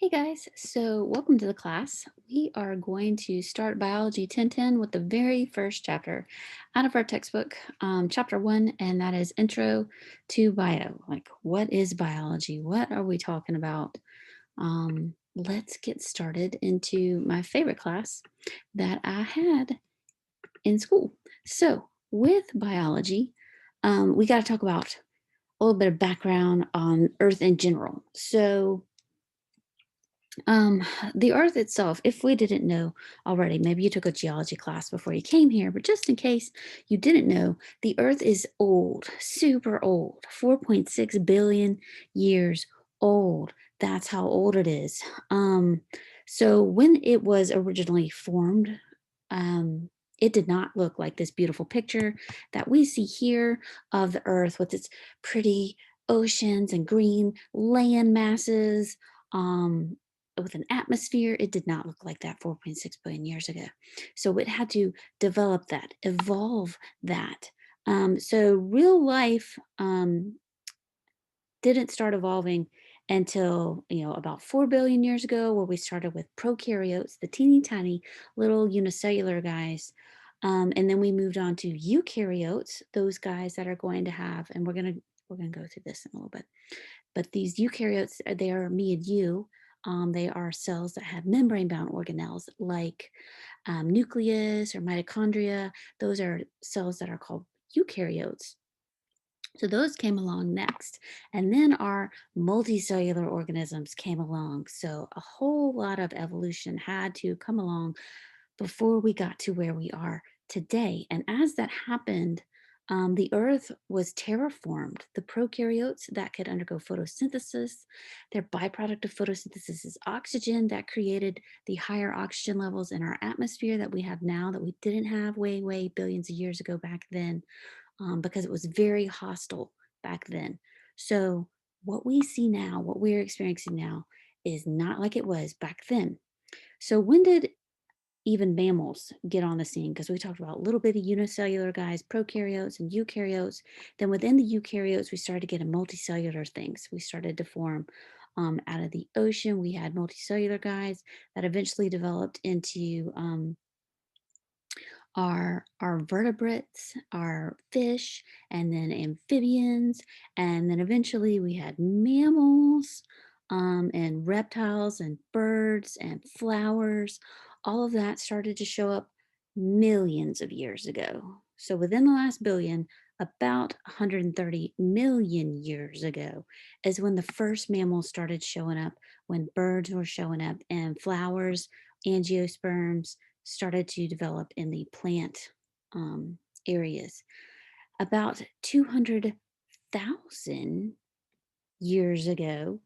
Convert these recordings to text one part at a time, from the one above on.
Hey guys, so welcome to the class. We are going to start Biology 1010 with the very first chapter out of our textbook, chapter 1, and that is Intro to Bio. Like, what is biology? What are we talking about? Let's get started into my favorite class that I had in school. So, with biology, we got to talk about a little bit of background on Earth in general. So, um, the Earth itself, if we didn't know already, maybe you took a geology class before you came here, but just in case you didn't know, the Earth is old, super old, 4.6 billion years old. That's how old it is. So when it was originally formed, it did not look like this beautiful picture that we see here of the Earth with its pretty oceans and green land masses. With an atmosphere, it did not look like that 4.6 billion years ago. So it had to develop that, evolve that. So real life didn't start evolving until about 4 billion years ago, where we started with prokaryotes, the teeny tiny little unicellular guys. And then we moved on to eukaryotes, those guys that are going to have, and we're gonna go through this in a little bit. But these eukaryotes, they are me and you. They are cells that have membrane-bound organelles like nucleus or mitochondria. Those are cells that are called eukaryotes. So those came along next. And then our multicellular organisms came along. So a whole lot of evolution had to come along before we got to where we are today. And as that happened, the earth was terraformed. The prokaryotes that could undergo photosynthesis, their byproduct of photosynthesis is oxygen that created the higher oxygen levels in our atmosphere that we have now that we didn't have way, way billions of years ago back then, because it was very hostile back then. So what we see now, what we're experiencing now, is not like it was back then. So when did even mammals get on the scene? Because we talked about little bitty unicellular guys, prokaryotes and eukaryotes. Then within the eukaryotes, we started to get a multicellular things. We started to form out of the ocean. We had multicellular guys that eventually developed into our vertebrates, our fish, and then amphibians, and then eventually we had mammals, and reptiles and birds and flowers. All of that started to show up millions of years ago. So within the last billion, about 130 million years ago is when the first mammals started showing up, when birds were showing up, and flowers, angiosperms, started to develop in the plant areas. About 200,000 years ago,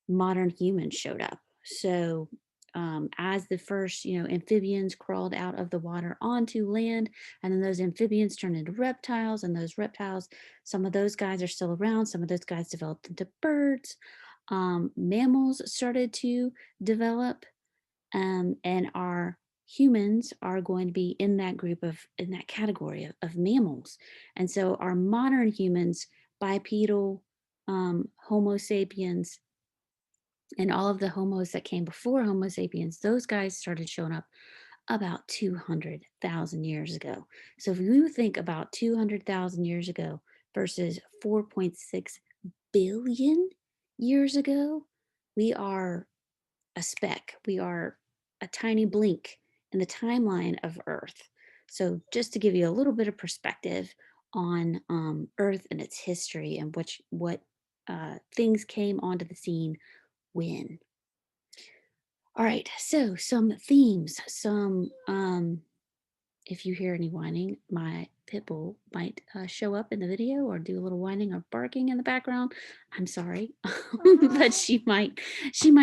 modern humans showed up. So, as the first, amphibians crawled out of the water onto land, and then those amphibians turned into reptiles, and those reptiles, some of those guys are still around, some of those guys developed into birds. Mammals started to develop, and our humans are going to be in that group of in that category of mammals. And so our modern humans, bipedal, homo sapiens, and all of the homos that came before homo sapiens, those guys started showing up about 200,000 years ago. So if you think about 200,000 years ago versus 4.6 billion years ago, we are a speck. We are a tiny blink in the timeline of Earth. So, just to give you a little bit of perspective on Earth and its history and what things came onto the scene when. All right, so some themes, some if you hear any whining, my pit bull might show up in the video or do a little whining or barking in the background. I'm sorry, but she might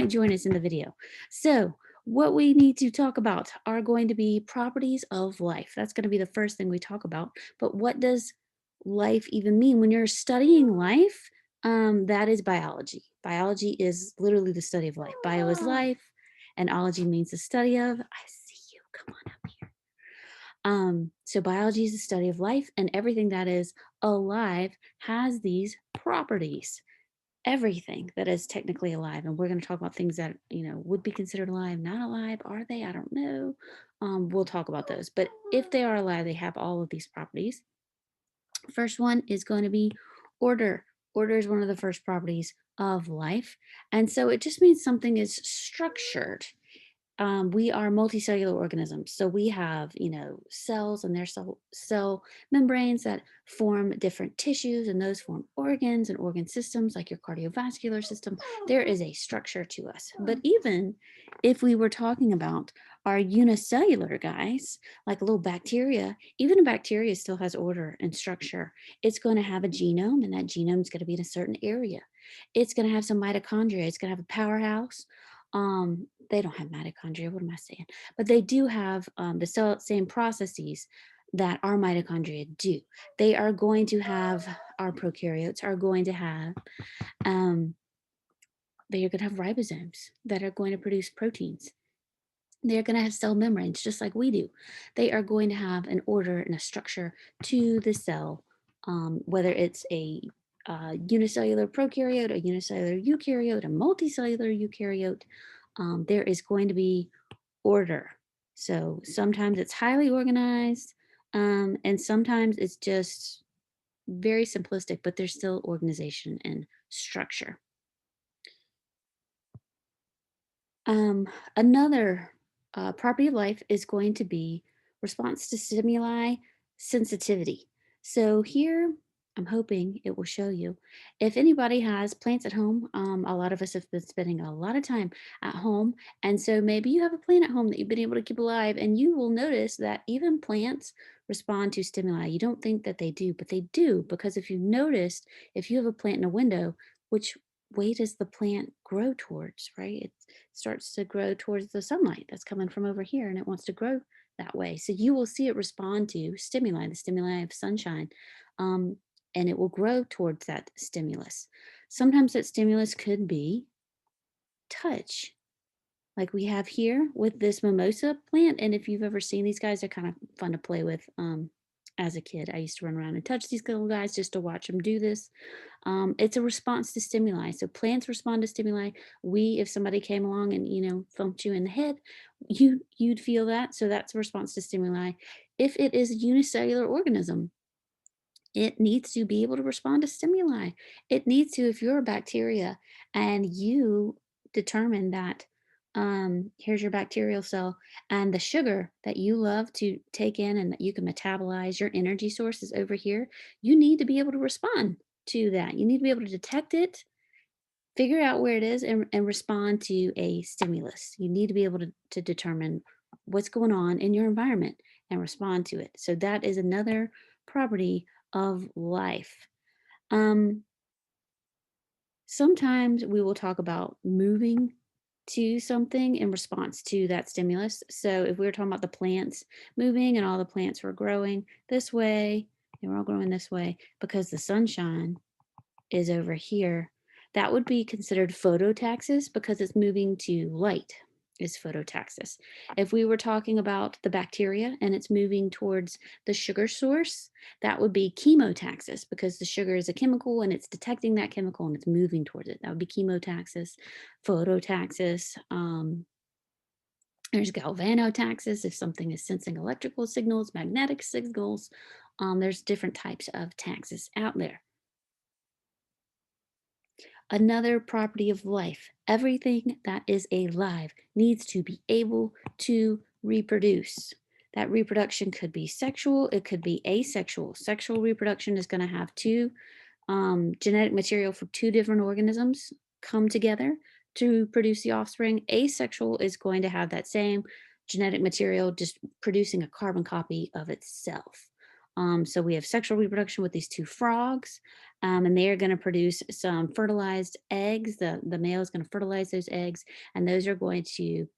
join us in the video. So what we need to talk about are going to be properties of life. That's going to be the first thing we talk about. But what does life even mean when you're studying life? That is biology. Biology is literally the study of life. Bio is life, and ology means the study of. I see you. Come on up here. So biology is the study of life, and everything that is alive has these properties. everything that is technically alive. And we're going to talk about things that, would be considered alive, not alive. Are they? I don't know. We'll talk about those. But if they are alive, they have all of these properties. First one is going to be order. Order is one of the first properties of life. And so it just means something is structured. We are multicellular organisms. So we have, cells and their cell membranes that form different tissues, and those form organs and organ systems like your cardiovascular system. There is a structure to us. But even if we were talking about our unicellular guys, like a little bacteria, even a bacteria still has order and structure. It's going to have a genome, and that genome is going to be in a certain area. It's going to have some mitochondria. It's going to have a powerhouse. They don't have mitochondria. What am I saying? But they do have the same processes that our mitochondria do. They are going to have, our prokaryotes are going to have, they are going to have ribosomes that are going to produce proteins. They're going to have cell membranes just like we do. They are going to have an order and a structure to the cell, whether it's a unicellular prokaryote, a unicellular eukaryote, a multicellular eukaryote. There is going to be order. So sometimes it's highly organized, and sometimes it's just very simplistic, but there's still organization and structure. Um, Another property of life is going to be response to stimuli sensitivity. So here, I'm hoping it will show you. If anybody has plants at home, a lot of us have been spending a lot of time at home. And so maybe you have a plant at home that you've been able to keep alive, and you will notice that even plants respond to stimuli. You don't think that they do, but they do, because if you noticed, if you have a plant in a window, which way does the plant grow towards, right? It starts to grow towards the sunlight that's coming from over here, and it wants to grow that way. So you will see it respond to stimuli, the stimuli of sunshine, um, and it will grow towards that stimulus. Sometimes that stimulus could be touch, like we have here with this mimosa plant. And if you've ever seen these guys, they're kind of fun to play with. As a kid, I used to run around and touch these little guys just to watch them do this. It's a response to stimuli. So plants respond to stimuli. If somebody came along and thumped you in the head, you'd feel that. So that's a response to stimuli. If it is a unicellular organism, it needs to be able to respond to stimuli. It needs to, if you're a bacteria and you determine that, here's your bacterial cell, and the sugar that you love to take in and that you can metabolize, your energy source is over here, you need to be able to respond to that. You need to be able to detect it, figure out where it is, and respond to a stimulus. You need to be able to determine what's going on in your environment and respond to it. So that is another property of life. Um, Sometimes we will talk about moving to something in response to that stimulus. So if we were talking about the plants moving and all the plants were growing this way, they were all growing this way because the sunshine is over here, that would be considered phototaxis because it's moving to light is phototaxis. If we were talking about the bacteria and it's moving towards the sugar source, that would be chemotaxis because the sugar is a chemical and it's detecting that chemical and it's moving towards it. That would be chemotaxis, phototaxis. There's galvanotaxis if something is sensing electrical signals, magnetic signals. There's different types of taxis out there. Another property of life, everything that is alive needs to be able to reproduce. That reproduction could be sexual, it could be asexual. Sexual reproduction is going to have two genetic material from two different organisms come together to produce the offspring. Asexual is going to have that same genetic material, just producing a carbon copy of itself. So we have sexual reproduction with these two frogs, and they are going to produce some fertilized eggs. The male is going to fertilize those eggs, and those are going to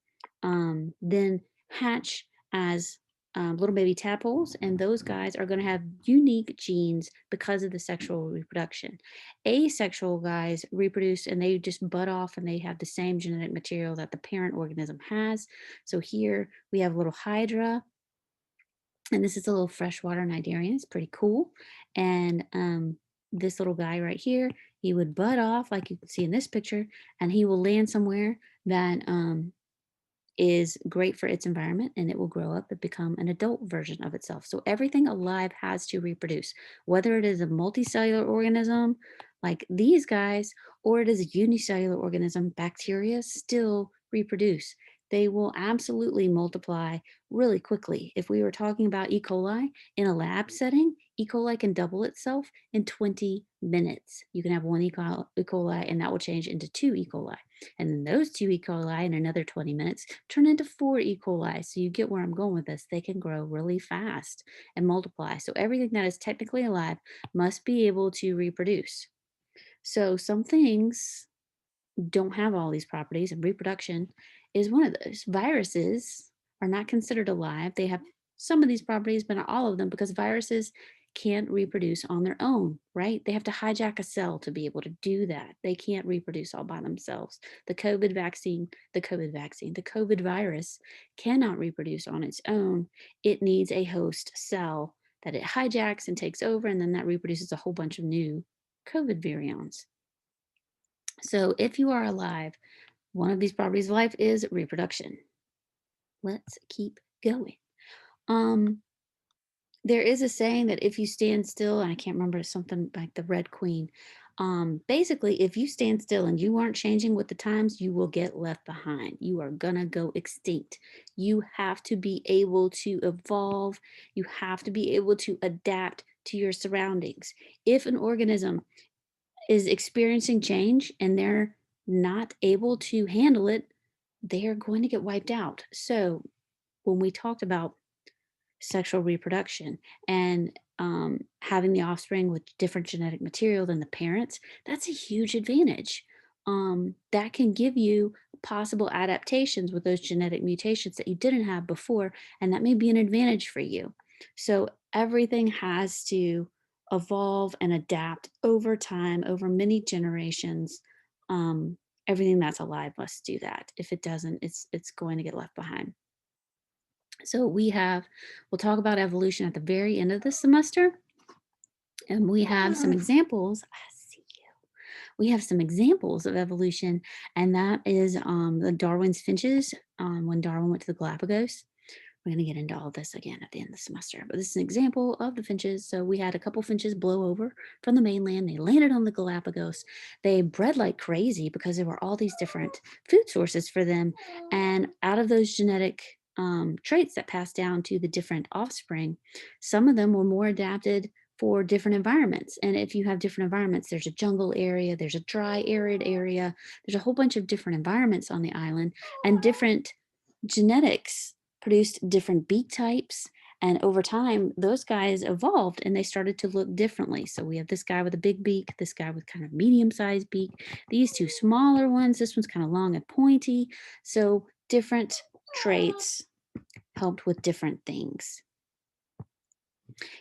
then hatch as little baby tadpoles, and those guys are going to have unique genes because of the sexual reproduction. Asexual guys reproduce and they just bud off and they have the same genetic material that the parent organism has. So here we have a little hydra, and this is a little freshwater cnidarian. It's pretty cool. And this little guy right here He would bud off, like you can see in this picture, and he will land somewhere that is great for its environment, and it will grow up and become an adult version of itself. So everything alive has to reproduce, whether it is a multicellular organism like these guys, or it is a unicellular organism, bacteria still reproduce. They will absolutely multiply really quickly. If we were talking about E. coli in a lab setting, E. coli can double itself in 20 minutes. You can have one E. coli and that will change into two E. coli. And then those two E. coli in another 20 minutes turn into four E. coli. So you get where I'm going with this. They can grow really fast and multiply. So everything that is technically alive must be able to reproduce. So some things don't have all these properties, and reproduction is one of those. Viruses are not considered alive. They have some of these properties, but not all of them, because viruses can't reproduce on their own, right? They have to hijack a cell to be able to do that. They can't reproduce all by themselves. The COVID virus cannot reproduce on its own. It needs a host cell that it hijacks and takes over, and then that reproduces a whole bunch of new COVID virions. So if you are alive, one of these properties of life is reproduction. Let's keep going. Um, there is a saying that if you stand still, and I can't remember something like the Red Queen. Basically, if you stand still and you aren't changing with the times, you will get left behind. You are gonna go extinct. You have to be able to evolve. You have to be able to adapt to your surroundings. If an organism is experiencing change and they're not able to handle it, they are going to get wiped out. So when we talked about sexual reproduction and having the offspring with different genetic material than the parents, that's a huge advantage. That can give you possible adaptations with those genetic mutations that you didn't have before, and that may be an advantage for you. So everything has to evolve and adapt over time, over many generations. Everything that's alive must do that. If it doesn't, it's going to get left behind. So we'll talk about evolution at the very end of the semester, and we have some examples. I see you. We have some examples of evolution, and that is the Darwin's finches when Darwin went to the Galapagos. We're going to get into all this again at the end of the semester, but this is an example of the finches. So we had a couple finches blow over from the mainland. They landed on the Galapagos. They bred like crazy because there were all these different food sources for them. And out of those genetic traits that passed down to the different offspring, some of them were more adapted for different environments. And if you have different environments, there's a jungle area, there's a dry, arid area, there's a whole bunch of different environments on the island, and different genetics produced different beak types. And over time, those guys evolved and they started to look differently. So we have this guy with a big beak, this guy with kind of medium sized beak, these two smaller ones, this one's kind of long and pointy. So different traits helped with different things.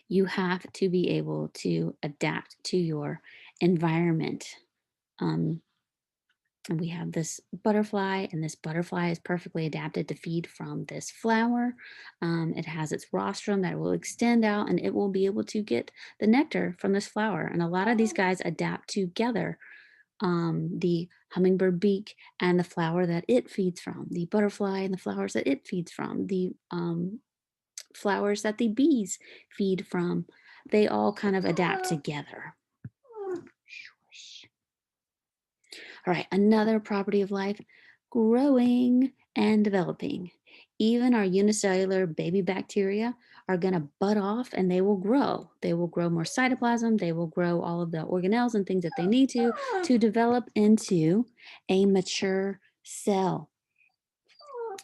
You have to be able to adapt to your environment. Um, and we have this butterfly, and this butterfly is perfectly adapted to feed from this flower. It has its rostrum that will extend out, and it will be able to get the nectar from this flower. And a lot of these guys adapt together. The hummingbird beak and the flower that it feeds from, the butterfly and the flowers that it feeds from, the flowers that the bees feed from, they all kind of adapt together. All right, another property of life, growing and developing. Even our unicellular baby bacteria are going to bud off and they will grow. They will grow more cytoplasm. They will grow all of the organelles and things that they need to develop into a mature cell.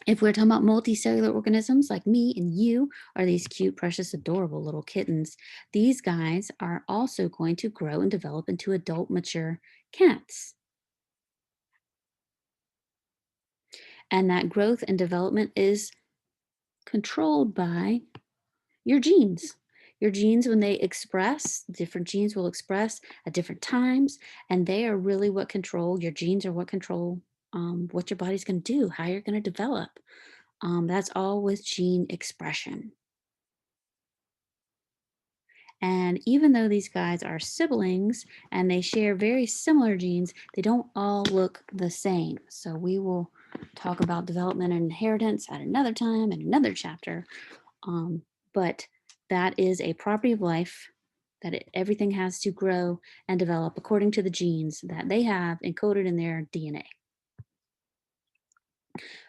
If we're talking about multicellular organisms like me and you are these cute, precious, adorable little kittens, these guys are also going to grow and develop into adult, mature cats. And that growth and development is controlled by your genes. Your genes, when they express, different genes will express at different times, and they are really what control your genes are what control what your body's going to do, how you're going to develop. That's all with gene expression. And even though these guys are siblings and they share very similar genes, they don't all look the same. So we will talk about development and inheritance at another time in another chapter. Um, but that is a property of life that everything has to grow and develop according to the genes that they have encoded in their DNA.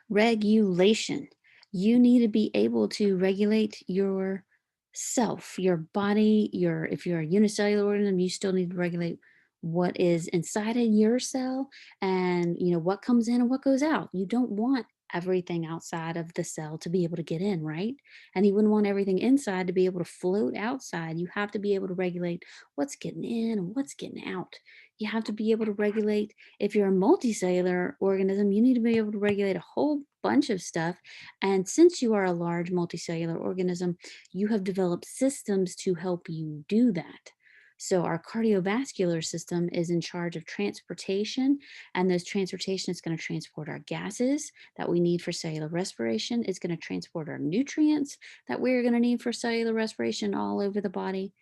Regulation. You need to be able to regulate your self, your body, your if you're a unicellular organism, you still need to regulate what is inside of your cell and what comes in and what goes out. You don't want everything outside of the cell to be able to get in, right? And you wouldn't want everything inside to be able to float outside. You have to be able to regulate what's getting in and what's getting out. You have to be able to regulate if you're a multicellular organism, you need to be able to regulate a whole bunch of stuff. And since you are a large multicellular organism, you have developed systems to help you do that. So our cardiovascular system is in charge of transportation, and those transportation is going to transport our gases that we need for cellular respiration. It's going to transport our nutrients that we're going to need for cellular respiration all over the body.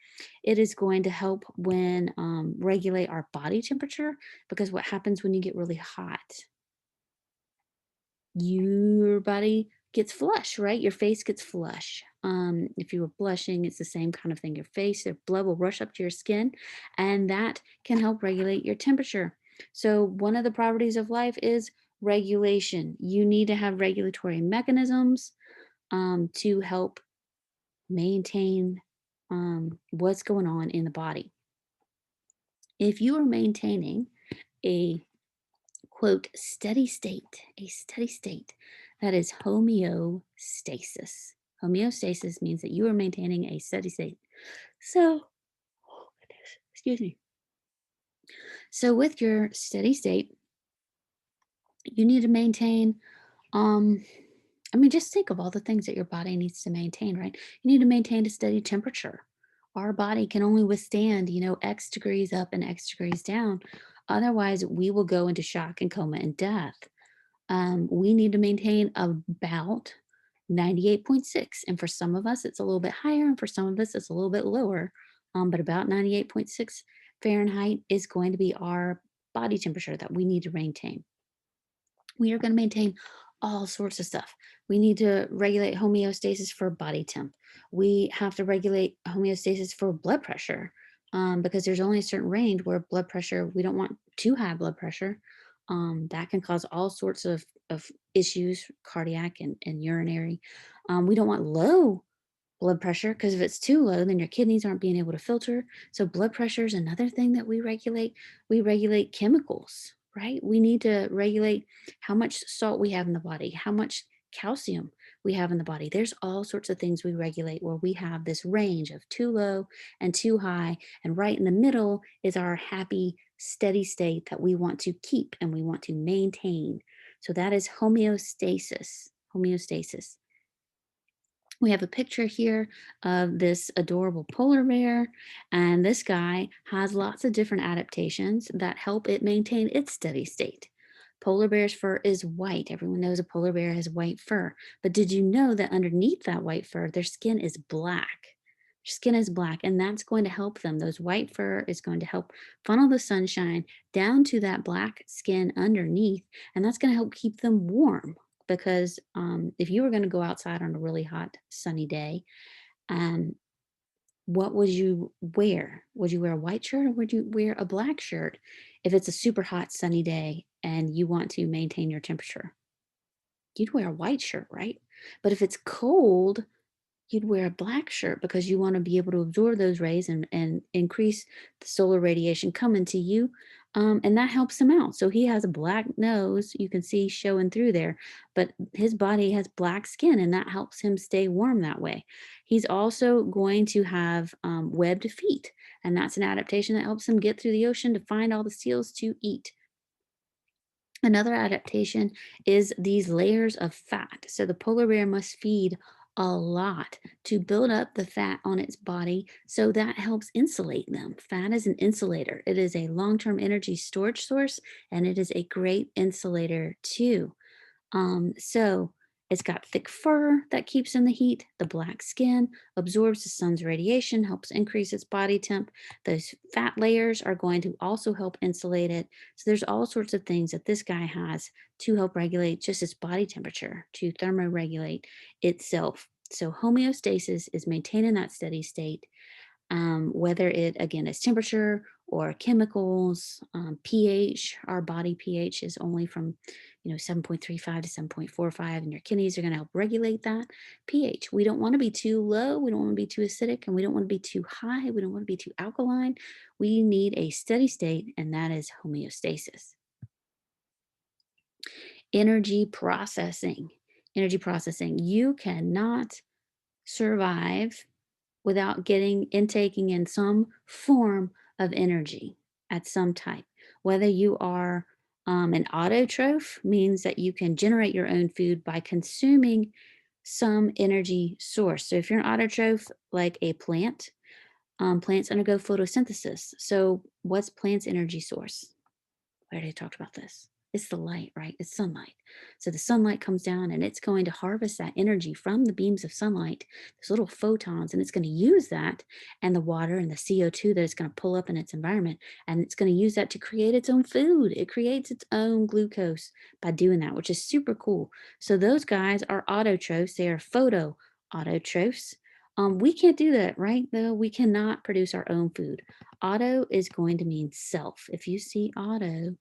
It is going to help when regulate our body temperature, because what happens when you get really hot? Your body gets flush, right? Your face gets flush. If you were blushing, it's the same kind of thing. Your face, your blood will rush up to your skin, and that can help regulate your temperature. So, one of the properties of life is regulation. You need to have regulatory mechanisms to help maintain what's going on in the body. If you are maintaining a quote a steady state, that is homeostasis. Homeostasis means that you are maintaining a steady state. So, oh goodness, excuse me. So, with your steady state, you need to maintain um just think of all the things that your body needs to maintain, right? You need to maintain a steady temperature. Our body can only withstand, X degrees up and X degrees down. Otherwise, we will go into shock and coma and death. We need to maintain about 98.6. And for some of us, it's a little bit higher. And for some of us, it's a little bit lower. But about 98.6 Fahrenheit is going to be our body temperature that we need to maintain. We are going to maintain all sorts of stuff. We need to regulate homeostasis for body temp. We have to regulate homeostasis for blood pressure, because there's only a certain range where blood pressure, we don't want too high blood pressure. That can cause all sorts of issues, cardiac and urinary. We don't want low blood pressure, because if it's too low, then your kidneys aren't being able to filter. So blood pressure is another thing that we regulate. We regulate chemicals, right? We need to regulate how much salt we have in the body, how much calcium we have in the body. There's all sorts of things we regulate where we have this range of too low and too high, and right in the middle is our happy steady state that we want to keep and we want to maintain. So that is homeostasis. We have a picture here of this adorable polar bear, and this guy has lots of different adaptations that help it maintain its steady state. Polar bear's fur is white. Everyone knows a polar bear has white fur. But did you know that underneath that white fur, their skin is black? Their skin is black, and that's going to help them. Those white fur is going to help funnel the sunshine down to that black skin underneath, and that's going to help keep them warm, because if you were going to go outside on a really hot sunny day, um, what would you wear? Would you wear a white shirt or would you wear a black shirt if it's a super hot sunny day and you want to maintain your temperature? You'd wear a white shirt, right? But if it's cold, you'd wear a black shirt because you want to be able to absorb those rays and increase the solar radiation coming to you. And that helps him out. So he has a black nose, you can see showing through there, but his body has black skin, and that helps him stay warm that way. He's also going to have webbed feet, and that's an adaptation that helps him get through the ocean to find all the seals to eat. Another adaptation is these layers of fat. So the polar bear must feed a lot to build up the fat on its body. So that helps insulate them. Fat is an insulator, it is a long term energy storage source, and it is a great insulator too. So It's got thick fur that keeps in the heat. The black skin absorbs the sun's radiation, helps increase its body temp. Those fat layers are going to also help insulate it. So there's all sorts of things that this guy has to help regulate just its body temperature, to thermoregulate itself. So homeostasis is maintaining that steady state, whether it again is temperature or chemicals, pH. Our body pH is only from 7.35 to 7.45, and your kidneys are going to help regulate that pH. We don't want to be too low, we don't want to be too acidic, and we don't want to be too high, we don't want to be too alkaline. We need a steady state, and that is homeostasis. Energy processing. Energy processing. You cannot survive without getting intaking in some form of energy at some type. Whether you are an autotroph, means that you can generate your own food by consuming some energy source. So if you're an autotroph, like a plant, plants undergo photosynthesis. So what's plants' energy source? I already talked about this. It's the light, right? It's sunlight. So the sunlight comes down and it's going to harvest that energy from the beams of sunlight, those little photons, and it's going to use that and the water and the CO2 that it's going to pull up in its environment. And it's going to use that to create its own food. It creates its own glucose by doing that, which is super cool. So those guys are autotrophs. They are photo autotrophs. We can't do that, right? Though we cannot produce our own food. Auto is going to mean self. If you see auto,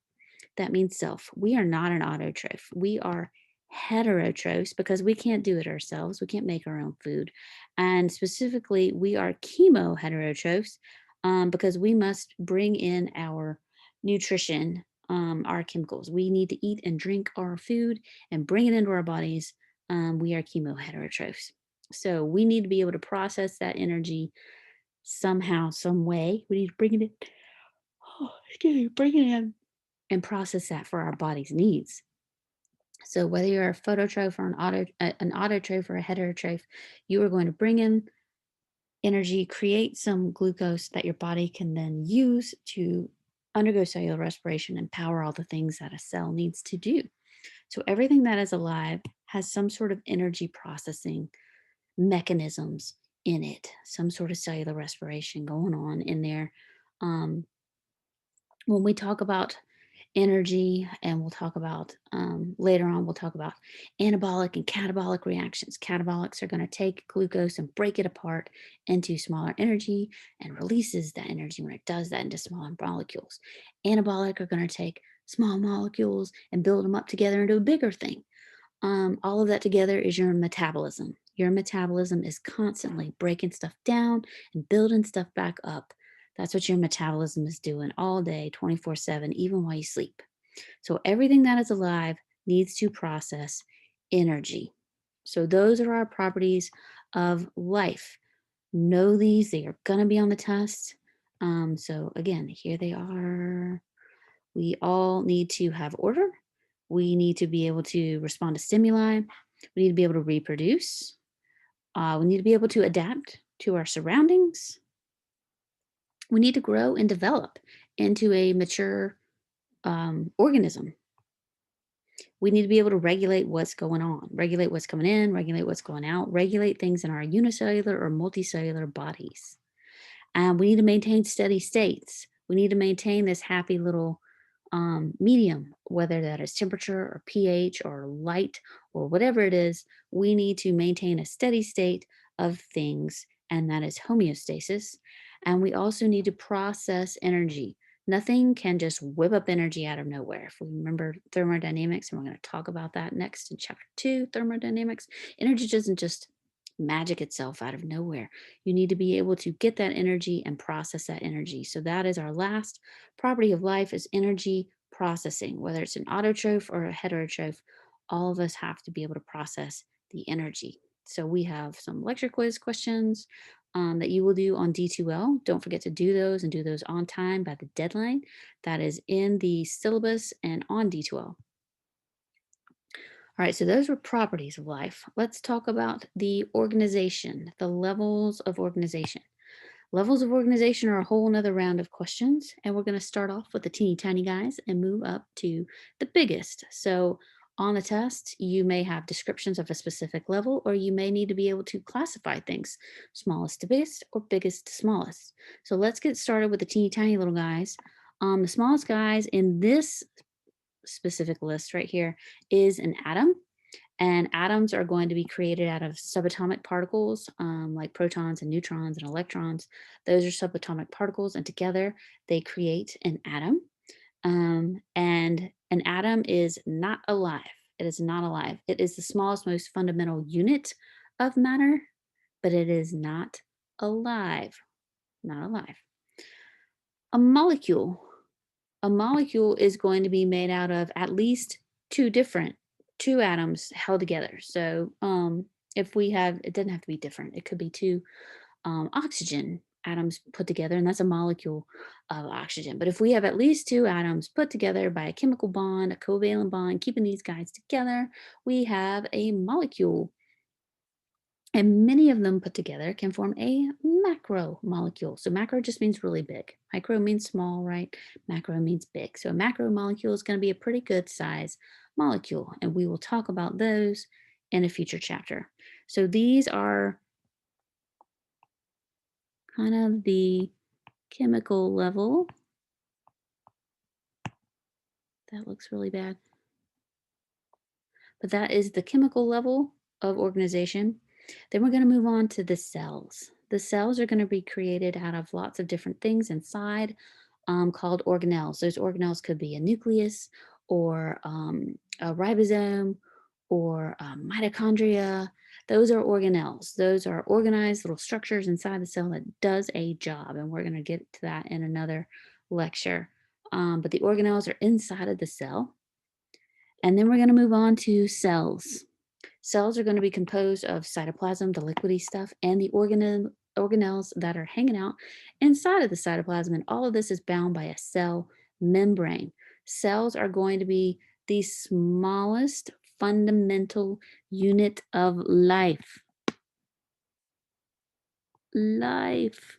that means self. We are not an autotroph. We are heterotrophs because we can't do it ourselves. We can't make our own food. And specifically, we are chemoheterotrophs, because we must bring in our nutrition, our chemicals. We need to eat and drink our food and bring it into our bodies. We are chemoheterotrophs. So we need to be able to process that energy somehow, some way. We need to bring it in. Oh, excuse me, bring it in and process that for our body's needs. So whether you're a phototroph or an autotroph or a heterotroph, you are going to bring in energy, create some glucose that your body can then use to undergo cellular respiration and power all the things that a cell needs to do. So everything that is alive has some sort of energy processing mechanisms in it, some sort of cellular respiration going on in there. Um, when we talk about energy, and we'll talk about later on, we'll talk about anabolic and catabolic reactions. Catabolics are going to take glucose and break it apart into smaller energy and releases that energy when it does that into smaller molecules. Anabolic are going to take small molecules and build them up together into a bigger thing. All of that together is your metabolism. Your metabolism is constantly breaking stuff down and building stuff back up. That's what your metabolism is doing all day, 24/7, even while you sleep. So everything that is alive needs to process energy. So those are our properties of life. Know these, they are going to be on the test. So again, here they are. We all need to have order. We need to be able to respond to stimuli. We need to be able to reproduce. We need to be able to adapt to our surroundings. We need to grow and develop into a mature organism. We need to be able to regulate what's going on, regulate what's coming in, regulate what's going out, regulate things in our unicellular or multicellular bodies. We need to maintain steady states. We need to maintain this happy little medium, whether that is temperature or pH or light or whatever it is. We need to maintain a steady state of things, and that is homeostasis. And we also need to process energy. Nothing can just whip up energy out of nowhere. If we remember thermodynamics, and we're going to talk about that next in chapter 2, thermodynamics, energy doesn't just magic itself out of nowhere. You need to be able to get that energy and process that energy. So that is our last property of life, is energy processing. Whether it's an autotroph or a heterotroph, all of us have to be able to process the energy. So we have some lecture quiz questions that you will do on D2L. Don't forget to do those and do those on time by the deadline. That is in the syllabus and on D2L. All right, so those were properties of life. Let's talk about the organization, the levels of organization. Levels of organization are a whole nother round of questions, and we're going to start off with the teeny tiny guys and move up to the biggest. So On the test, you may have descriptions of a specific level, or you may need to be able to classify things, smallest to biggest or biggest to smallest. So let's get started with the teeny tiny little guys. The smallest guys in this specific list right here is an atom. And atoms are going to be created out of subatomic particles, like protons and neutrons and electrons. Those are subatomic particles, and together they create an atom. And an atom is not alive. It is not alive. It is the smallest, most fundamental unit of matter, but it is not alive. Not alive. A molecule. A molecule is going to be made out of at least two atoms held together. So if we have, it doesn't have to be different. It could be two oxygen atoms put together, and that's a molecule of oxygen. But if we have at least two atoms put together by a chemical bond, a covalent bond, keeping these guys together, we have a molecule. And many of them put together can form a macromolecule. So macro just means really big. Micro means small, right? Macro means big. So a macromolecule is going to be a pretty good size molecule. And we will talk about those in a future chapter. So these are kind of the chemical level. That looks really bad. But that is the chemical level of organization. Then we're going to move on to the cells. The cells are going to be created out of lots of different things inside called organelles. Those organelles could be a nucleus or a ribosome or mitochondria. Those are organelles. Those are organized little structures inside the cell that does a job. And we're going to get to that in another lecture. But the organelles are inside of the cell. And then we're going to move on to cells. Cells are going to be composed of cytoplasm, the liquidy stuff, and the organelles that are hanging out inside of the cytoplasm. And all of this is bound by a cell membrane. Cells are going to be the smallest fundamental unit of life. Life.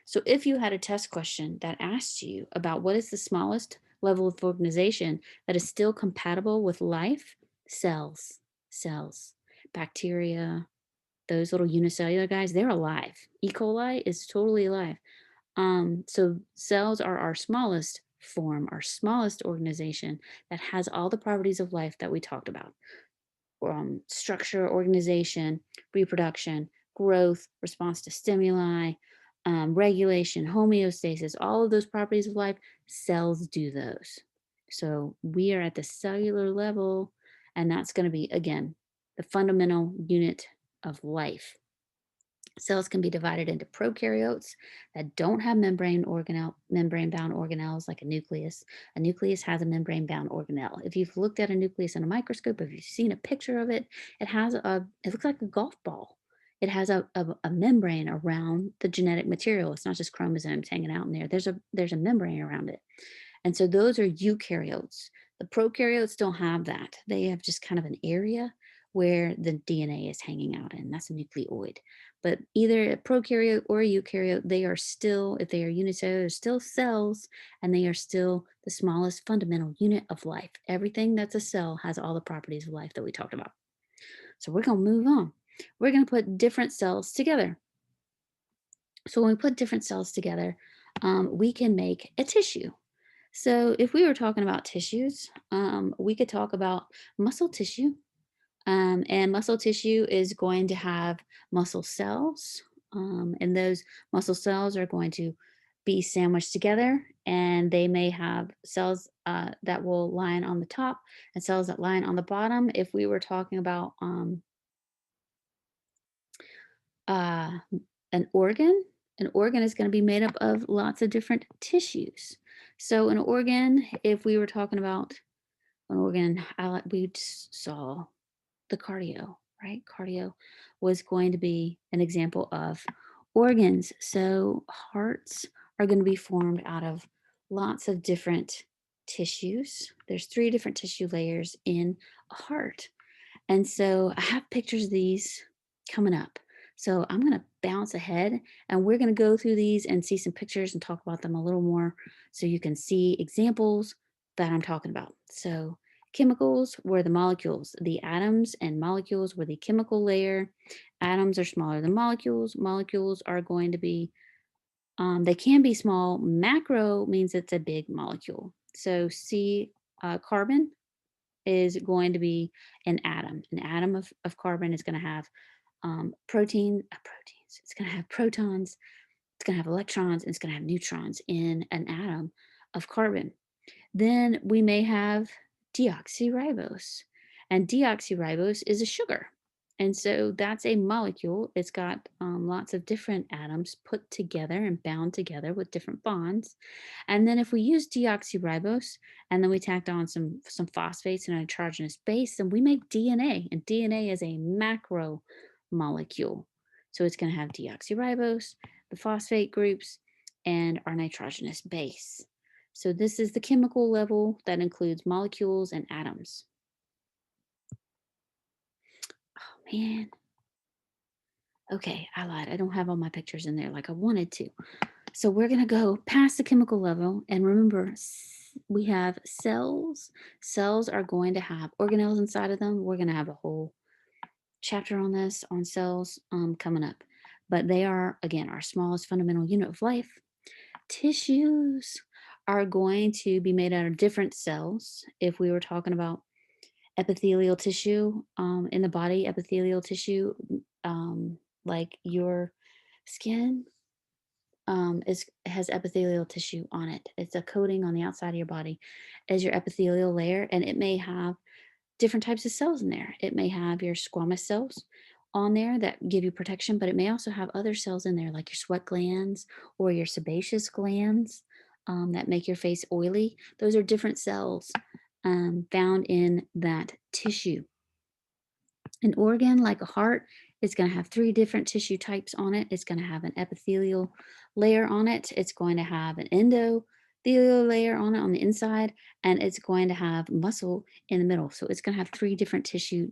So if you had a test question that asked you about what is the smallest level of organization that is still compatible with life, cells, cells, bacteria, those little unicellular guys, they're alive. E. coli is totally alive. So cells are our smallest form, our smallest organization that has all the properties of life that we talked about. Structure, organization, reproduction, growth, response to stimuli, regulation, homeostasis, all of those properties of life, cells do those. So we are at the cellular level, and that's going to be, again, the fundamental unit of life. Cells can be divided into prokaryotes that don't have membrane-bound organelles like a nucleus. A nucleus has a membrane-bound organelle. If you've looked at a nucleus in a microscope, if you've seen a picture of it, it looks like a golf ball. It has a membrane around the genetic material. It's not just chromosomes hanging out in there. There's a membrane around it. And so those are eukaryotes. The prokaryotes don't have that. They have just kind of an area where the DNA is hanging out in. That's a nucleoid. But either a prokaryote or a eukaryote, they are still, if they are unicellular, still cells, and they are still the smallest fundamental unit of life. Everything that's a cell has all the properties of life that we talked about. So we're going to move on. We're going to put different cells together. So when we put different cells together, we can make a tissue. So if we were talking about tissues, we could talk about muscle tissue. And muscle tissue is going to have muscle cells. And those muscle cells are going to be sandwiched together. And they may have cells that will line on the top and cells that line on the bottom. If we were talking about uh, an organ, an organ is going to be made up of lots of different tissues. So an organ, if we were talking about an organ, we just saw the cardio, right? Cardio was going to be an example of organs. So hearts are going to be formed out of lots of different tissues. There's 3 different tissue layers in a heart. And so I have pictures of these coming up. So I'm going to bounce ahead and we're going to go through these and see some pictures and talk about them a little more so you can see examples that I'm talking about. So Chemicals were the molecules. The atoms and molecules were the chemical layer. Atoms are smaller than molecules. Molecules are going to be, they can be small. Macro means it's a big molecule. So C, carbon is going to be an atom. An atom of carbon is going to have proteins. It's going to have protons. It's going to have electrons. And it's going to have neutrons in an atom of carbon. Then we may have deoxyribose, and deoxyribose is a sugar. And so that's a molecule. It's got lots of different atoms put together and bound together with different bonds. And then if we use deoxyribose and then we tacked on some phosphates and a nitrogenous base, then we make DNA. And DNA is a macro molecule. So it's going to have deoxyribose, the phosphate groups, and our nitrogenous base. So this is the chemical level that includes molecules and atoms. Oh man. Okay, I lied. I don't have all my pictures in there like I wanted to. So we're going to go past the chemical level. And remember, we have cells. Cells are going to have organelles inside of them. We're going to have a whole chapter on this, on cells, coming up. But they are, again, our smallest fundamental unit of life. Tissues are going to be made out of different cells. If we were talking about epithelial tissue in the body, epithelial tissue, like your skin, has epithelial tissue on it. It's a coating on the outside of your body as your epithelial layer, and it may have different types of cells in there. It may have your squamous cells on there that give you protection, but it may also have other cells in there like your sweat glands or your sebaceous glands that make your face oily. Those are different cells found in that tissue. An organ like a heart is going to have 3 different tissue types on it. It's going to have an epithelial layer on it. It's going to have an endothelial layer on it on the inside, and it's going to have muscle in the middle. So it's going to have 3 different tissue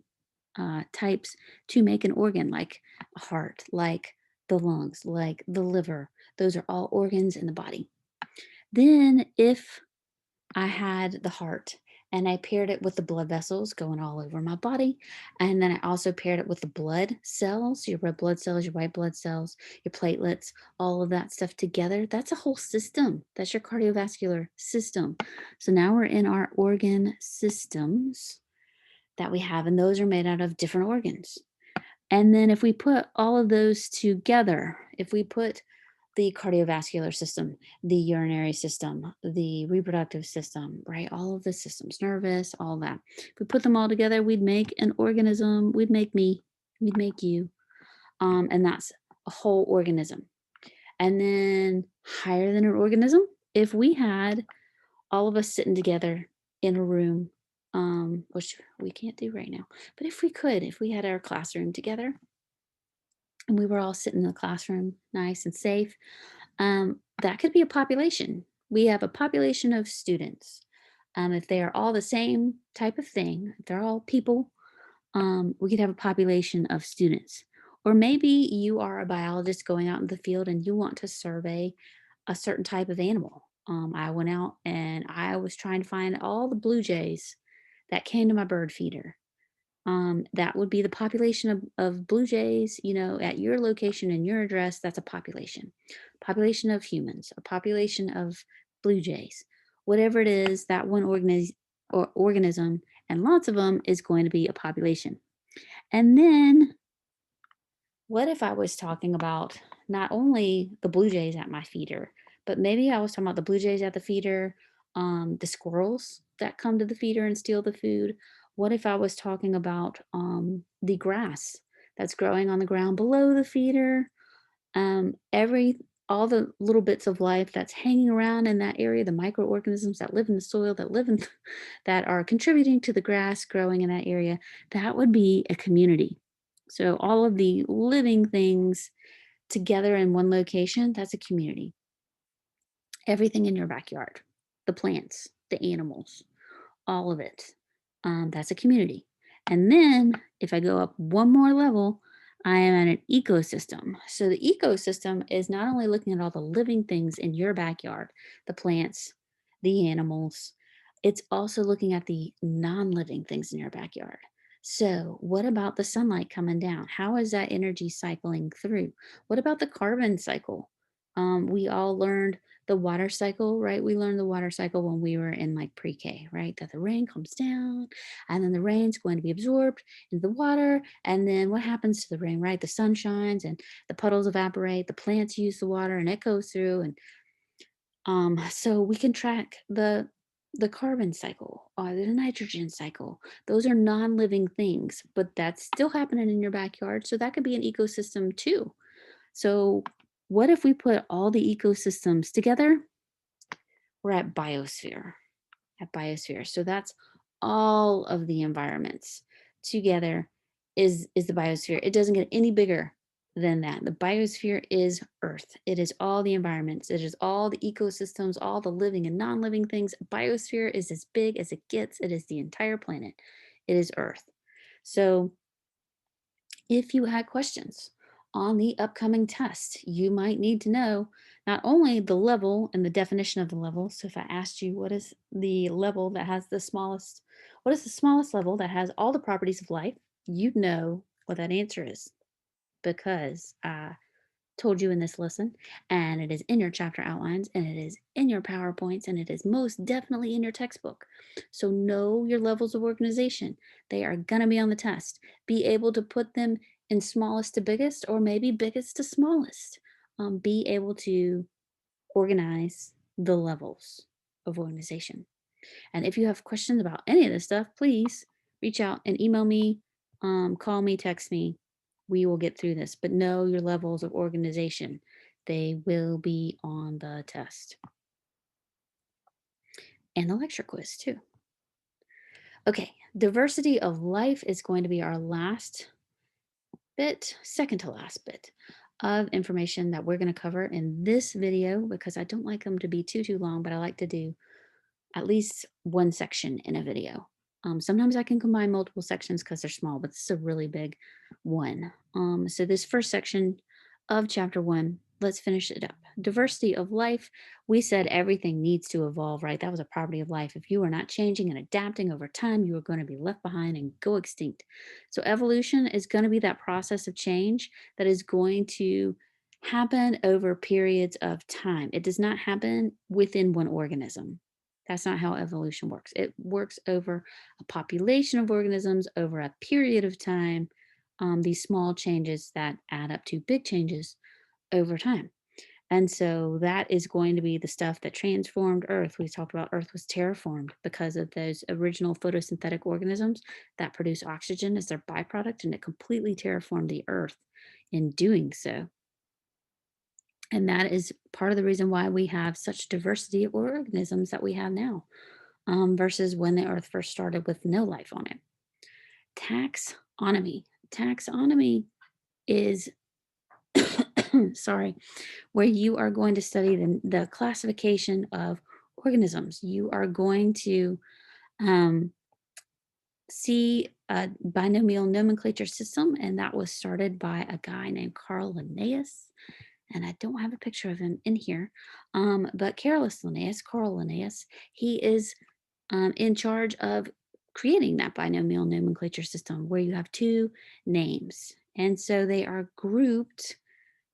types to make an organ, like a heart, like the lungs, like the liver. Those are all organs in the body. Then if I had the heart and I paired it with the blood vessels going all over my body. And then I also paired it with the blood cells, your red blood cells, your white blood cells, your platelets, all of that stuff together. That's a whole system. That's your cardiovascular system. So now we're in our organ systems that we have, and those are made out of different organs. And then if we put all of those together, if we put the cardiovascular system, the urinary system, the reproductive system, right? All of the systems, nervous, all that. If we put them all together, we'd make an organism. We'd make me, we'd make you. And that's a whole organism. And then higher than an organism, if we had all of us sitting together in a room, which we can't do right now, but if we could, if we had our classroom together and we were all sitting in the classroom nice and safe, that could be a population. We have a population of students. If they are all the same type of thing, if they're all people, we could have a population of students. Or maybe you are a biologist going out in the field and you want to survey a certain type of animal. I went out and I was trying to find all the blue jays that came to my bird feeder. That would be the population of blue jays, at your location and your address. That's a population of humans, a population of blue jays, whatever it is, that one organism, and lots of them is going to be a population. And then what if I was talking about not only the blue jays at my feeder, but maybe I was talking about the blue jays at the feeder, the squirrels that come to the feeder and steal the food. What if I was talking about the grass that's growing on the ground below the feeder? Every all the little bits of life that's hanging around in that area, the microorganisms that live in the soil, that live in that are contributing to the grass growing in that area, that would be a community. So all of the living things together in one location, that's a community. Everything in your backyard, the plants, the animals, all of it. That's a community. And then if I go up one more level, I am at an ecosystem. So the ecosystem is not only looking at all the living things in your backyard, the plants, the animals, It's also looking at the non-living things in your backyard. So, what about the sunlight coming down? How is that energy cycling through? What about the carbon cycle? We all learned the water cycle, right? We learned the water cycle when we were in like pre-K, right? That the rain comes down and then the rain's going to be absorbed into the water. And then what happens to the rain, right? The sun shines and the puddles evaporate, the plants use the water and it goes through. And so we can track the carbon cycle or the nitrogen cycle. Those are non-living things, but that's still happening in your backyard. So that could be an ecosystem too. So what if we put all the ecosystems together? We're at biosphere. So that's all of the environments together is the biosphere. It doesn't get any bigger than that. The biosphere is Earth. It is all the environments. It is all the ecosystems, all the living and non-living things. Biosphere is as big as it gets. It is the entire planet. It is Earth. So if you had questions on the upcoming test, you might need to know not only the level and the definition of the level. So if I asked you what is the level that has the smallest, what is the smallest level that has all the properties of life, you'd know what that answer is because told you in this lesson, and it is in your chapter outlines, and it is in your PowerPoints, and it is most definitely in your textbook. So know your levels of organization. They are going to be on the test. Be able to put them in smallest to biggest, or maybe biggest to smallest. Be able to organize the levels of organization. And if you have questions about any of this stuff, please reach out and email me, call me, text me. We will get through this, but know your levels of organization. They will be on the test and the lecture quiz too. Okay, diversity of life is going to be our last bit, second to last bit of information that we're going to cover in this video because I don't like them to be too long, but I like to do at least one section in a video. Sometimes I can combine multiple sections because they're small, but this is a really big one. So this first section of chapter 1, let's finish it up. Diversity of life. We said everything needs to evolve, right? That was a property of life. If you are not changing and adapting over time, you are going to be left behind and go extinct. So evolution is going to be that process of change that is going to happen over periods of time. It does not happen within one organism. That's not how evolution works. It works over a population of organisms over a period of time, these small changes that add up to big changes over time. And so that is going to be the stuff that transformed Earth. We talked about Earth was terraformed because of those original photosynthetic organisms that produce oxygen as their byproduct, and it completely terraformed the Earth in doing so. And that is part of the reason why we have such diversity of organisms that we have now versus when the earth first started with no life on it. Taxonomy. Taxonomy is, sorry, where you are going to study the classification of organisms. You are going to um, see a binomial nomenclature system, and that was started by a guy named Carl Linnaeus. And I don't have a picture of him in here, but Carl Linnaeus, he is in charge of creating that binomial nomenclature system where you have two names. And so they are grouped.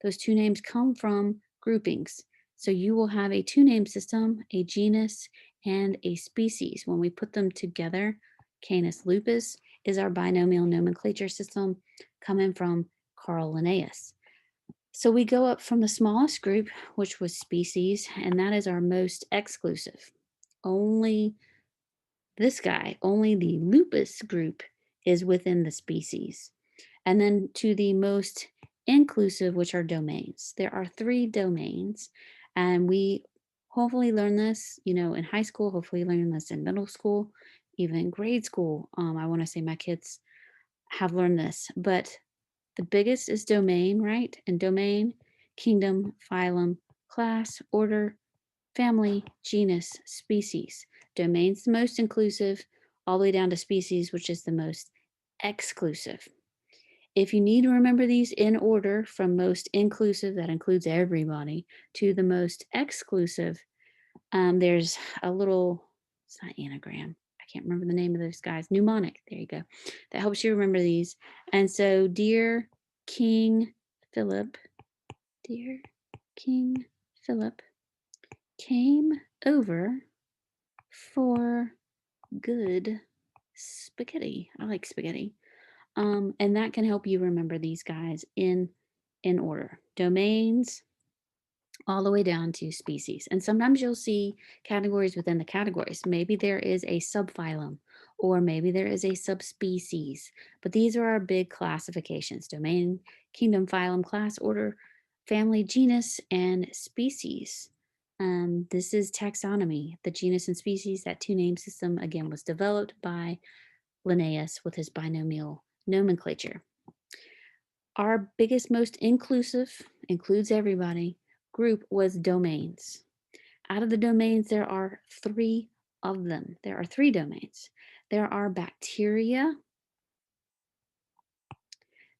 Those two names come from groupings. So you will have a two name system, a genus, and a species. When we put them together, Canis lupus is our binomial nomenclature system coming from Carl Linnaeus. So we go up from the smallest group, which was species, and that is our most exclusive. Only this guy, only the lupus group is within the species. And then to the most inclusive, which are domains. There are 3 domains, and we hopefully learn this, in high school, hopefully learn this in middle school, even grade school. I want to say my kids have learned this, but the biggest is domain, right? And domain, kingdom, phylum, class, order, family, genus, species. Domain's the most inclusive, all the way down to species, which is the most exclusive. If you need to remember these in order from most inclusive, that includes everybody, to the most exclusive, there's a little It's not anagram. I can't remember the name of those guys. Mnemonic. There you go. That helps you remember these. And so, dear King Philip, dear King Philip came over for good spaghetti. I like spaghetti. And that can help you remember these guys in order. Domains all the way down to species. And sometimes you'll see categories within the categories. Maybe there is a subphylum or maybe there is a subspecies. But these are our big classifications: domain, kingdom, phylum, class, order, family, genus, and species. This is taxonomy. The genus and species, that two name system, again, was developed by Linnaeus with his binomial nomenclature. Our biggest, most inclusive, includes everybody, group was domains. Out of the domains, there are three of them. There are three domains. There are bacteria.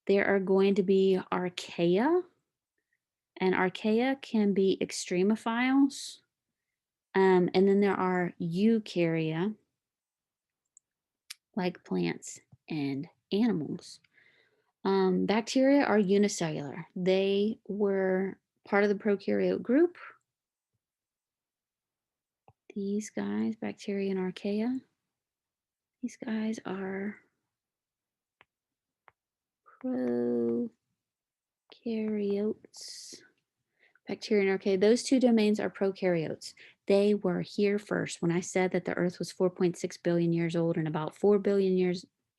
There are going to be archaea, and archaea can be extremophiles. And then there are eukarya, like plants and animals. Bacteria are unicellular. They were part of the prokaryote group. These guys, bacteria and archaea, these guys are prokaryotes. Bacteria and archaea, those two domains are prokaryotes. They were here first. When I said that the Earth was 4.6 billion years old and about 4 billion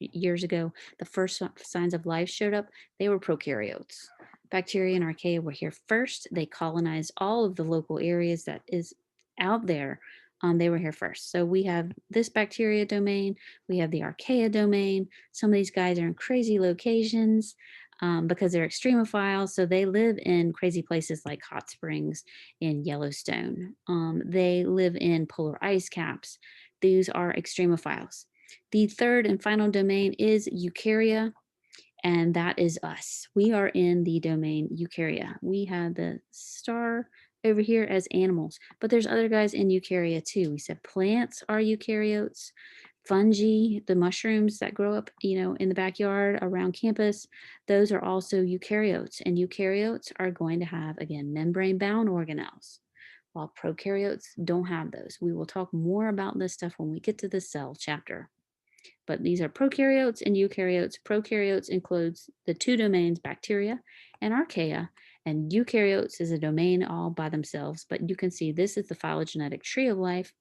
years ago, the first signs of life showed up, they were prokaryotes. Bacteria and archaea were here first. They colonized all of the local areas that is out there. They were here first. So we have this bacteria domain, we have the archaea domain. Some of these guys are in crazy locations because they're extremophiles. So they live in crazy places like hot springs in Yellowstone. They live in polar ice caps. These are extremophiles. The third and final domain is eukarya, and that is us. We are in the domain eukarya. We have the star over here as animals, but there's other guys in eukarya too. We said plants are eukaryotes. Fungi, the mushrooms that grow up, in the backyard around campus, those are also eukaryotes. And eukaryotes are going to have, again, membrane-bound organelles, while prokaryotes don't have those. We will talk more about this stuff when we get to the cell chapter. But these are prokaryotes and eukaryotes. Prokaryotes includes the two domains, bacteria and archaea, and eukaryotes is a domain all by themselves. But you can see this is the phylogenetic tree of life.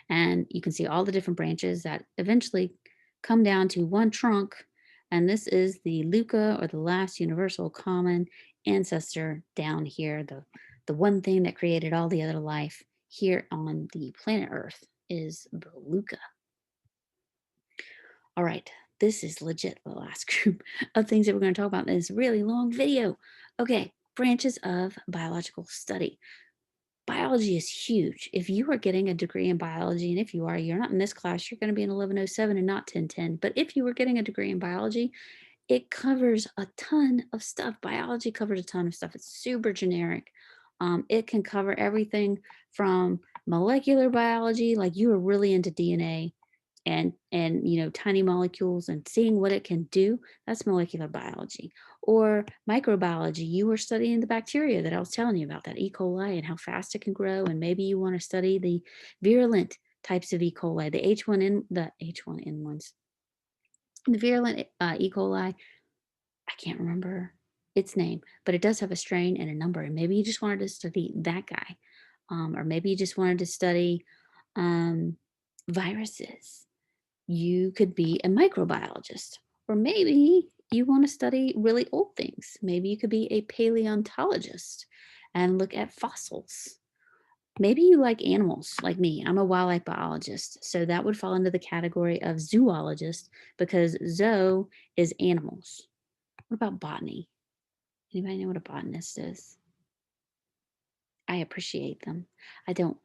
And you can see all the different branches that eventually come down to one trunk. And this is the LUCA, or the last universal common ancestor down here. The one thing that created all the other life here on the planet Earth is the LUCA. All right, this is legit the last group of things that we're going to talk about in this really long video. Okay, branches of biological study. Biology is huge. If you are getting a degree in biology, and if you are, you're not in this class, you're going to be in 1107 and not 1010. But if you were getting a degree in biology, it covers a ton of stuff. Biology covers a ton of stuff. It's super generic. It can cover everything from molecular biology, like you are really into DNA and tiny molecules and seeing what it can do. That's molecular biology. Or microbiology, you were studying the bacteria that I was telling you about, that E. coli, and how fast it can grow. And maybe you want to study the virulent types of E. coli, the H1N1s, the virulent E. coli. I can't remember its name, but it does have a strain and a number. And maybe you just wanted to study that guy. Or maybe you just wanted to study viruses. You could be a microbiologist. Or maybe you want to study really old things. Maybe you could be a paleontologist and look at fossils. Maybe you like animals like me. I'm a wildlife biologist. So that would fall into the category of zoologist, because zoo is animals. What about botany? Anybody know what a botanist is? I appreciate them. I don't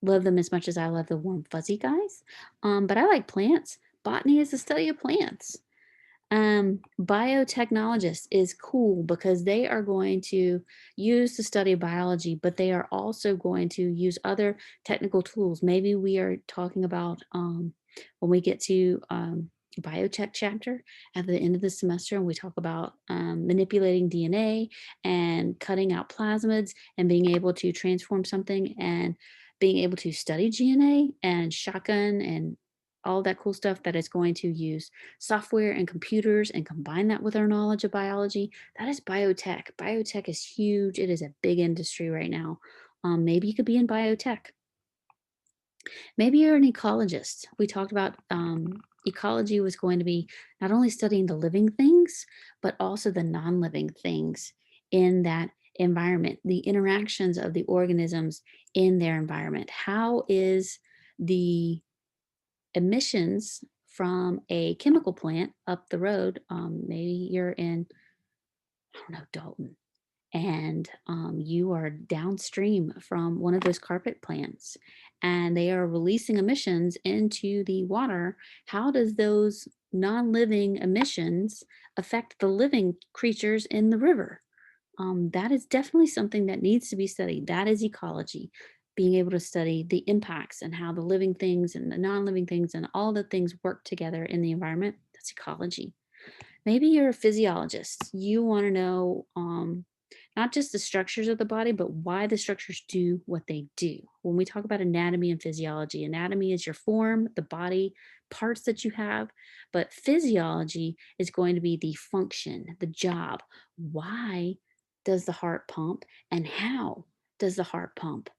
love them as much as I love the warm fuzzy guys, but I like plants. Botany is the study of plants. Biotechnologist is cool because they are going to use the study of biology, but they are also going to use other technical tools. Maybe we are talking about when we get to biotech chapter at the end of the semester, and we talk about manipulating DNA and cutting out plasmids and being able to transform something and being able to study DNA and shotgun and all that cool stuff that is going to use software and computers and combine that with our knowledge of biology. That is biotech. Biotech is huge. It is a big industry right now. Maybe you could be in biotech. Maybe you're an ecologist. We talked about ecology was going to be not only studying the living things, but also the non living things in that environment, the interactions of the organisms in their environment. How is the emissions from a chemical plant up the road? Maybe you're in, I don't know, Dalton, and you are downstream from one of those carpet plants and they are releasing emissions into the water. How does those non-living emissions affect the living creatures in the river? That is definitely something that needs to be studied. That is ecology, being able to study the impacts and how the living things and the non-living things and all the things work together in the environment. That's ecology. Maybe you're a physiologist. You want to know not just the structures of the body, but why the structures do what they do. When we talk about anatomy and physiology, anatomy is your form, the body parts that you have, but physiology is going to be the function, the job. Why does the heart pump and how does the heart pump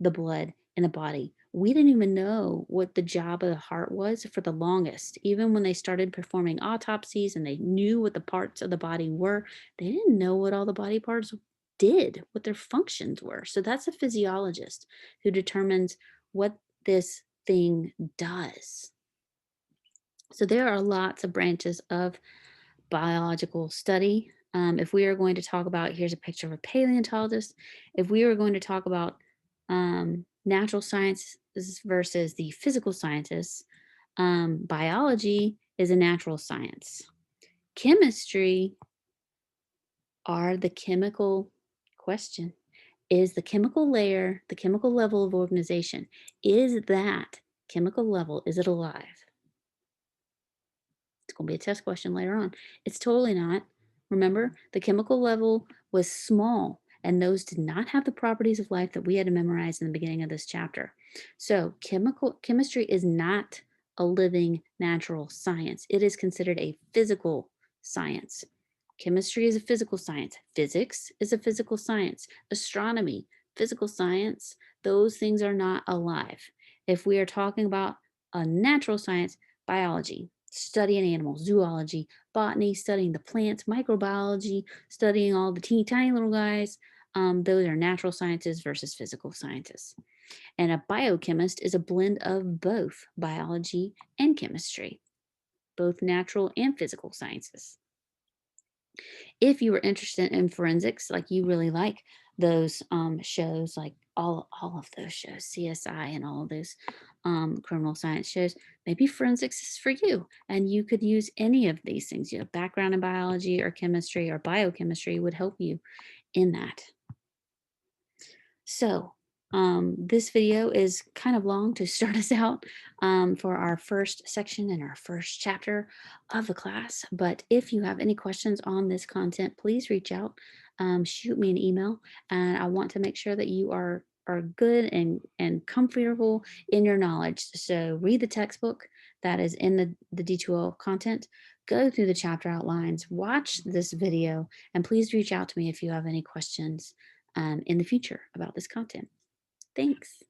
the blood in the body? We didn't even know what the job of the heart was for the longest. Even when they started performing autopsies and they knew what the parts of the body were, they didn't know what all the body parts did, what their functions were. So that's a physiologist who determines what this thing does. So there are lots of branches of biological study. If we are going to talk about, here's a picture of a paleontologist. If we were going to talk about natural sciences versus the physical scientists, biology is a natural science. Chemistry are the chemical question. Is the chemical layer, the chemical level of organization, is that chemical level, is it alive? It's going to be a test question later on. It's totally not. Remember, the chemical level was small, and those did not have the properties of life that we had to memorize in the beginning of this chapter. So, chemistry is not a living natural science. It is considered a physical science. Chemistry is a physical science. Physics is a physical science. Astronomy, physical science, those things are not alive. If we are talking about a natural science, biology, studying animals, zoology, botany, studying the plants, microbiology, studying all the teeny tiny little guys. Those are natural sciences versus physical sciences. And a biochemist is a blend of both biology and chemistry, both natural and physical sciences. If you were interested in forensics, like you really like those shows, like all of those shows, CSI and all of those criminal science shows, maybe forensics is for you, and you could use any of these things. You have background in biology or chemistry or biochemistry would help you in that. So, this video is kind of long to start us out for our first section and our first chapter of the class. But if you have any questions on this content, please reach out, shoot me an email, and I want to make sure that you are good and comfortable in your knowledge. So read the textbook that is in the D2L content, go through the chapter outlines, watch this video, and please reach out to me if you have any questions in the future about this content. Thanks.